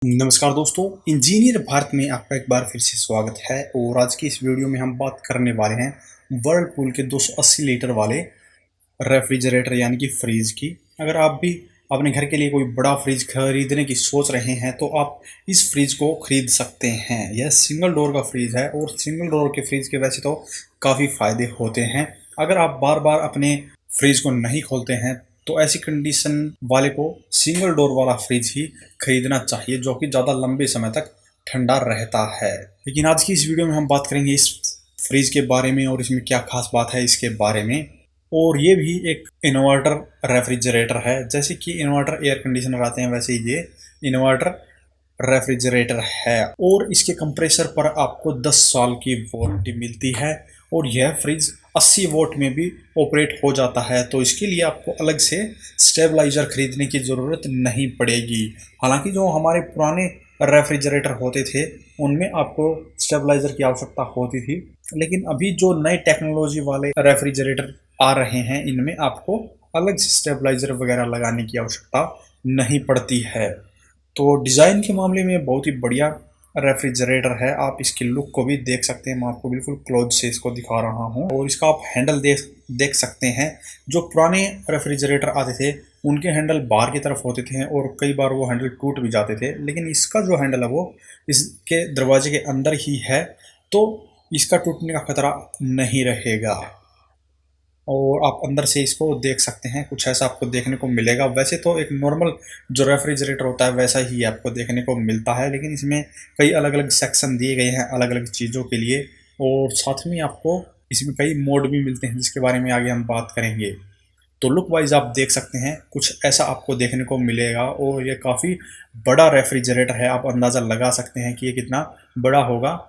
नमस्कार दोस्तों, इंजीनियर भारत में आपका एक बार फिर से स्वागत है। और आज की इस वीडियो में हम बात करने वाले हैं वर्लपूल के 280 लीटर वाले रेफ्रिजरेटर यानी कि फ्रिज की। अगर आप भी अपने घर के लिए कोई बड़ा फ्रिज खरीदने की सोच रहे हैं तो आप इस फ्रिज को खरीद सकते हैं। यह सिंगल डोर का फ्रिज है और सिंगल डोर के फ्रिज के वैसे तो काफ़ी फ़ायदे होते हैं। अगर आप बार बार अपने फ्रिज को नहीं खोलते हैं तो ऐसी कंडीशन वाले को सिंगल डोर वाला फ्रिज ही खरीदना चाहिए, जो कि ज़्यादा लंबे समय तक ठंडा रहता है। लेकिन आज की इस वीडियो में हम बात करेंगे इस फ्रिज के बारे में और इसमें क्या खास बात है इसके बारे में। और ये भी एक इन्वर्टर रेफ्रिजरेटर है। जैसे कि इन्वर्टर एयर कंडीशनर आते हैं वैसे ही ये इन्वर्टर रेफ्रिजरेटर है। और इसके कंप्रेसर पर आपको 10 साल की वारंटी मिलती है और यह फ्रिज 80 वोल्ट में भी ऑपरेट हो जाता है। तो इसके लिए आपको अलग से स्टेबलाइजर खरीदने की ज़रूरत नहीं पड़ेगी। हालांकि जो हमारे पुराने रेफ्रिजरेटर होते थे उनमें आपको स्टेबलाइजर की आवश्यकता होती थी, लेकिन अभी जो नए टेक्नोलॉजी वाले रेफ्रिजरेटर आ रहे हैं इनमें आपको अलग से स्टेबलाइजर वगैरह लगाने की आवश्यकता नहीं पड़ती है। तो डिज़ाइन के मामले में बहुत ही बढ़िया रेफ्रिजरेटर है। आप इसकी लुक को भी देख सकते हैं। मैं आपको बिल्कुल क्लोज से इसको दिखा रहा हूँ और इसका आप हैंडल देख देख सकते हैं। जो पुराने रेफ्रिजरेटर आते थे उनके हैंडल बाहर की तरफ होते थे और कई बार वो हैंडल टूट भी जाते थे, लेकिन इसका जो हैंडल है वो इसके दरवाजे के अंदर ही है, तो इसका टूटने का खतरा नहीं रहेगा। और आप अंदर से इसको देख सकते हैं, कुछ ऐसा आपको देखने को मिलेगा। वैसे तो एक नॉर्मल जो रेफ्रिजरेटर होता है वैसा ही आपको देखने को मिलता है, लेकिन इसमें कई अलग अलग सेक्शन दिए गए हैं अलग अलग चीज़ों के लिए। और साथ में आपको इसमें कई मोड भी मिलते हैं जिसके बारे में आगे हम बात करेंगे। तो लुक वाइज आप देख सकते हैं कुछ ऐसा आपको देखने को मिलेगा। और ये काफ़ी बड़ा रेफ्रिजरेटर है। आप अंदाज़ा लगा सकते हैं कि ये कितना बड़ा होगा।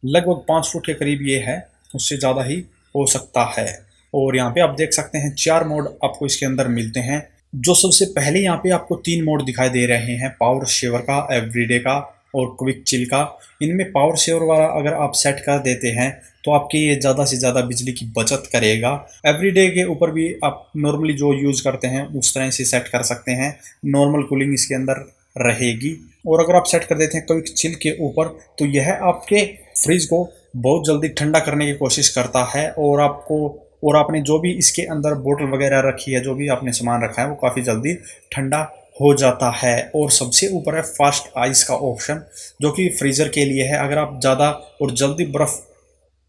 लगभग 5 फुट के करीब ये है, उससे ज़्यादा ही हो सकता है। और यहाँ पे आप देख सकते हैं 4 मोड आपको इसके अंदर मिलते हैं। जो सबसे पहले यहाँ पे आपको 3 मोड दिखाई दे रहे हैं, पावर सेवर का, एवरीडे का और क्विक चिल का। इनमें पावर सेवर वाला अगर आप सेट कर देते हैं तो आपकी ये ज़्यादा से ज़्यादा बिजली की बचत करेगा। एवरीडे के ऊपर भी आप नॉर्मली जो यूज़ करते हैं उस तरह से सेट कर सकते हैं, नॉर्मल कूलिंग इसके अंदर रहेगी। और अगर आप सेट कर देते हैं क्विक चिल के ऊपर तो यह आपके फ्रिज को बहुत जल्दी ठंडा करने की कोशिश करता है। और आपने जो भी इसके अंदर बोतल वगैरह रखी है, जो भी आपने सामान रखा है, वो काफ़ी जल्दी ठंडा हो जाता है। और सबसे ऊपर है फास्ट आइस का ऑप्शन, जो कि फ्रीज़र के लिए है। अगर आप ज़्यादा और जल्दी बर्फ़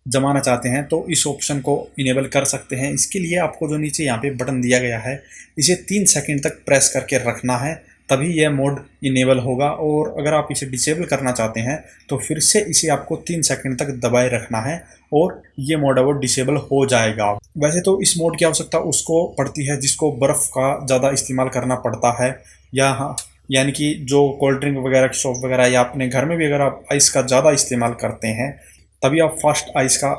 जमाना चाहते हैं तो इस ऑप्शन को इनेबल कर सकते हैं। इसके लिए आपको जो नीचे यहाँ पे बटन दिया गया है इसे 3 सेकंड तक प्रेस करके रखना है, तभी यह मोड इनेबल होगा। और अगर आप इसे डिसेबल करना चाहते हैं तो फिर से इसे आपको 3 सेकंड तक दबाए रखना है और ये मोड है वो डिसेबल हो जाएगा। वैसे तो इस मोड की आवश्यकता उसको पड़ती है जिसको बर्फ़ का ज़्यादा इस्तेमाल करना पड़ता है, या हाँ यानी कि जो कोल्ड ड्रिंक वगैरह की शॉप वगैरह, या अपने घर में भी अगर आप आइस का ज़्यादा इस्तेमाल करते हैं तभी आप फास्ट आइस का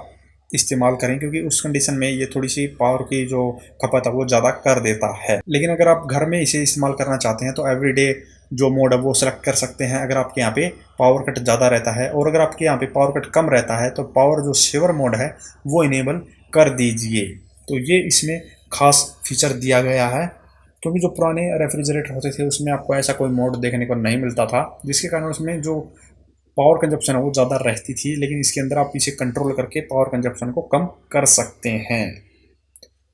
इस्तेमाल करें, क्योंकि उस कंडीशन में ये थोड़ी सी पावर की जो खपत है वो ज़्यादा कर देता है। लेकिन अगर आप घर में इसे इस्तेमाल करना चाहते हैं तो एवरीडे जो मोड है वो सेलेक्ट कर सकते हैं अगर आपके यहाँ पे पावर कट ज़्यादा रहता है। और अगर आपके यहाँ पे पावर कट कम रहता है तो पावर जो सेवर मोड है वो इनेबल कर दीजिए। तो ये इसमें खास फीचर दिया गया है, क्योंकि जो पुराने रेफ्रिजरेटर होते थे उसमें आपको ऐसा कोई मोड देखने को नहीं मिलता था, जिसके कारण उसमें जो पावर कंजप्शन है वो ज़्यादा रहती थी। लेकिन इसके अंदर आप इसे कंट्रोल करके पावर कंजप्शन को कम कर सकते हैं।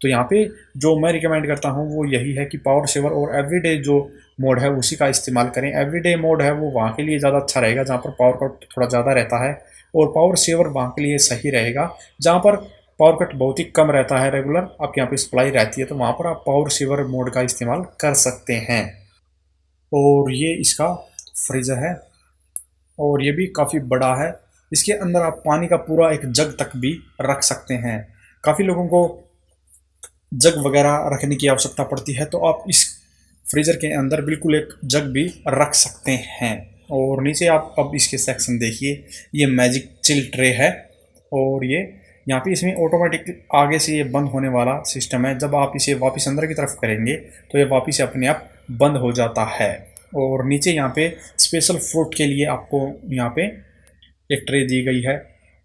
तो यहाँ पे जो मैं रिकमेंड करता हूँ वो यही है कि पावर सेवर और एवरीडे जो मोड है उसी का इस्तेमाल करें। एवरीडे मोड है वो वहाँ के लिए ज़्यादा अच्छा रहेगा जहाँ पर पावर कट थोड़ा ज़्यादा रहता है, और पावर सेवर वहाँ के लिए सही रहेगा जहाँ पर पावर कट बहुत ही कम रहता है, रेगुलर आपके यहाँ पे सप्लाई रहती है, तो वहाँ पर आप पावर सेवर मोड का इस्तेमाल कर सकते हैं। और ये इसका फ्रीज़र है और ये भी काफ़ी बड़ा है। इसके अंदर आप पानी का पूरा एक जग तक भी रख सकते हैं। काफ़ी लोगों को जग वगैरह रखने की आवश्यकता पड़ती है, तो आप इस फ्रीज़र के अंदर बिल्कुल एक जग भी रख सकते हैं। और नीचे आप अब इसके सेक्शन देखिए, ये मैजिक चिल ट्रे है। और ये यहाँ पे इसमें ऑटोमेटिक आगे से ये बंद होने वाला सिस्टम है। जब आप इसे वापस अंदर की तरफ करेंगे तो ये वापस से अपने आप बंद हो जाता है। और नीचे यहाँ पे स्पेशल फ्रूट के लिए आपको यहाँ पे एक ट्रे दी गई है।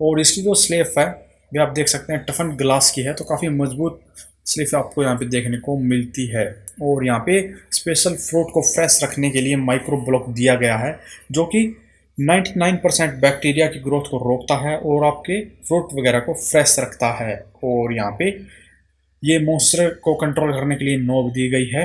और इसकी जो स्लेफ है वे आप देख सकते हैं टफन ग्लास की है, तो काफ़ी मजबूत स्लिप आपको यहाँ पे देखने को मिलती है। और यहाँ पे स्पेशल फ्रूट को फ्रेश रखने के लिए माइक्रो ब्लॉक दिया गया है, जो कि 99% बैक्टीरिया की ग्रोथ को रोकता है और आपके फ्रूट वगैरह को फ्रेश रखता है। और यहाँ पे ये मॉइस्चर को कंट्रोल करने के लिए नोब दी गई है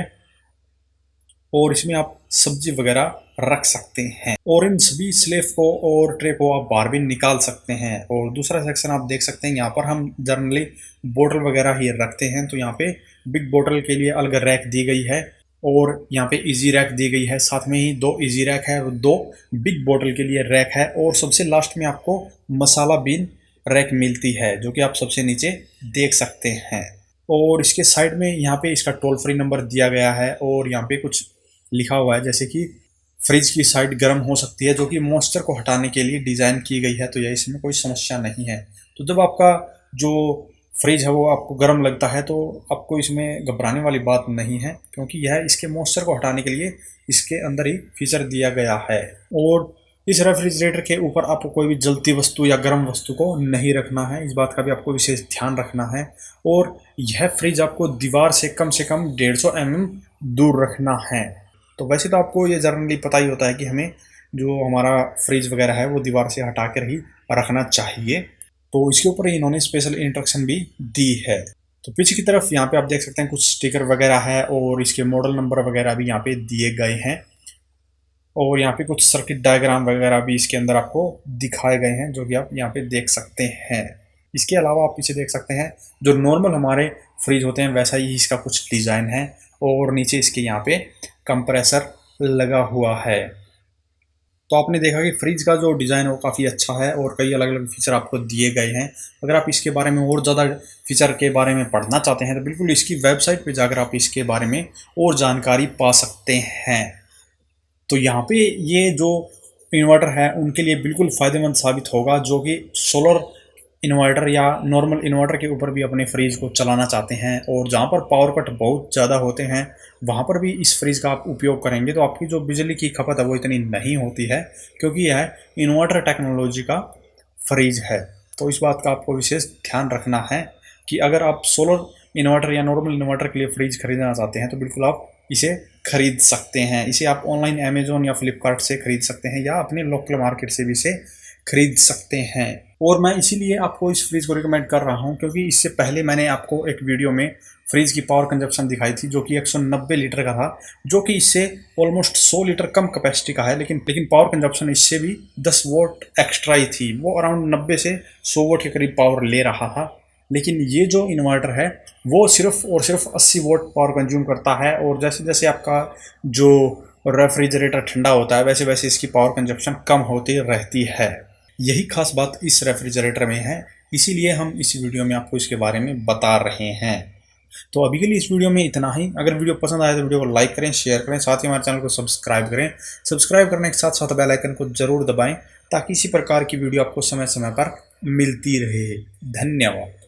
और इसमें आप सब्जी वगैरह रख सकते हैं। और इन सभी स्लेफ को और ट्रे को आप बाहर भी निकाल सकते हैं। और दूसरा सेक्शन आप देख सकते हैं, यहाँ पर हम जनरली बोतल वगैरह ही रखते हैं, तो यहाँ पे बिग बोतल के लिए अलग रैक दी गई है और यहाँ पे इजी रैक दी गई है। साथ में ही 2 इजी रैक है और 2 बिग बोतल के लिए रैक है। और सबसे लास्ट में आपको मसाला बीन रैक मिलती है, जो कि आप सबसे नीचे देख सकते हैं। और इसके साइड में यहाँ पे इसका टोल फ्री नंबर दिया गया है और यहाँ पे कुछ लिखा हुआ है, जैसे कि फ्रिज की साइड गर्म हो सकती है, जो कि मॉइस्चर को हटाने के लिए डिज़ाइन की गई है, तो यह इसमें कोई समस्या नहीं है। तो जब आपका जो फ्रिज है वो आपको गर्म लगता है तो आपको इसमें घबराने वाली बात नहीं है, क्योंकि यह इसके मॉइस्चर को हटाने के लिए इसके अंदर ही फीचर दिया गया है। और इस रेफ्रिजरेटर के ऊपर आपको कोई भी जलती वस्तु या गर्म वस्तु को नहीं रखना है, इस बात का भी आपको विशेष ध्यान रखना है। और यह फ्रिज आपको दीवार से कम 150 mm दूर रखना है। तो वैसे तो आपको ये जनरली पता ही होता है कि हमें जो हमारा फ्रिज वगैरह है वो दीवार से हटा कर ही रखना चाहिए, तो इसके ऊपर इन्होंने स्पेशल इंस्ट्रक्शन भी दी है। तो पीछे की तरफ यहाँ पे आप देख सकते हैं कुछ स्टिकर वगैरह है और इसके मॉडल नंबर वगैरह भी यहाँ पे दिए गए हैं। और यहाँ पे कुछ सर्किट डायग्राम वगैरह भी इसके अंदर आपको दिखाए गए हैं, जो कि आप यहाँ पे देख सकते हैं। इसके अलावा आप पीछे देख सकते हैं जो नॉर्मल हमारे फ्रिज होते हैं वैसा ही इसका कुछ डिज़ाइन है और नीचे इसके यहाँ पे कंप्रेसर लगा हुआ है। तो आपने देखा कि फ्रिज का जो डिज़ाइन है वो काफ़ी अच्छा है और कई अलग अलग फीचर आपको दिए गए हैं। अगर आप इसके बारे में और ज़्यादा फीचर के बारे में पढ़ना चाहते हैं तो बिल्कुल इसकी वेबसाइट पे जाकर आप इसके बारे में और जानकारी पा सकते हैं। तो यहाँ पे ये जो इन्वर्टर है उनके लिए बिल्कुल फ़ायदेमंद साबित होगा, जो कि सोलर इन्वर्टर या नॉर्मल इन्वर्टर के ऊपर भी अपने फ्रिज को चलाना चाहते हैं और जहाँ पर पावर कट बहुत ज़्यादा होते हैं वहाँ पर भी इस फ्रिज का आप उपयोग करेंगे तो आपकी जो बिजली की खपत है वो इतनी नहीं होती है, क्योंकि यह इन्वर्टर टेक्नोलॉजी का फ्रिज है। तो इस बात का आपको विशेष ध्यान रखना है कि अगर आप सोलर इन्वर्टर या नॉर्मल इन्वर्टर के लिए फ्रिज खरीदना चाहते हैं तो बिल्कुल आप इसे खरीद सकते हैं। इसे आप ऑनलाइन अमेजोन या फ्लिपकार्ट से खरीद सकते हैं या अपने लोकल मार्केट से भी इसे खरीद सकते हैं। और मैं इसीलिए आपको इस फ्रिज को रिकमेंड कर रहा हूं, क्योंकि इससे पहले मैंने आपको एक वीडियो में फ्रिज की पावर कंजप्शन दिखाई थी जो कि 190 लीटर का था, जो कि इससे ऑलमोस्ट 100 लीटर कम कैपेसिटी का है, लेकिन पावर कंजप्शन इससे भी 10 वोट एक्स्ट्रा ही थी। वो अराउंड 90 से 100 वोट के करीब पावर ले रहा था, लेकिन ये जो इन्वर्टर है वो सिर्फ और सिर्फ 80 वोट पावर कंज्यूम करता है। और जैसे जैसे आपका जो रेफ्रिजरेटर ठंडा होता है वैसे वैसे इसकी पावर कंजप्शन कम होती रहती है। यही खास बात इस रेफ्रिजरेटर में है, इसीलिए हम इस वीडियो में आपको इसके बारे में बता रहे हैं। तो अभी के लिए इस वीडियो में इतना ही। अगर वीडियो पसंद आए तो वीडियो को लाइक करें, शेयर करें, साथ ही हमारे चैनल को सब्सक्राइब करें। सब्सक्राइब करने के साथ साथ बेल आइकन को जरूर दबाएं ताकि इसी प्रकार की वीडियो आपको समय समय पर मिलती रहे। धन्यवाद।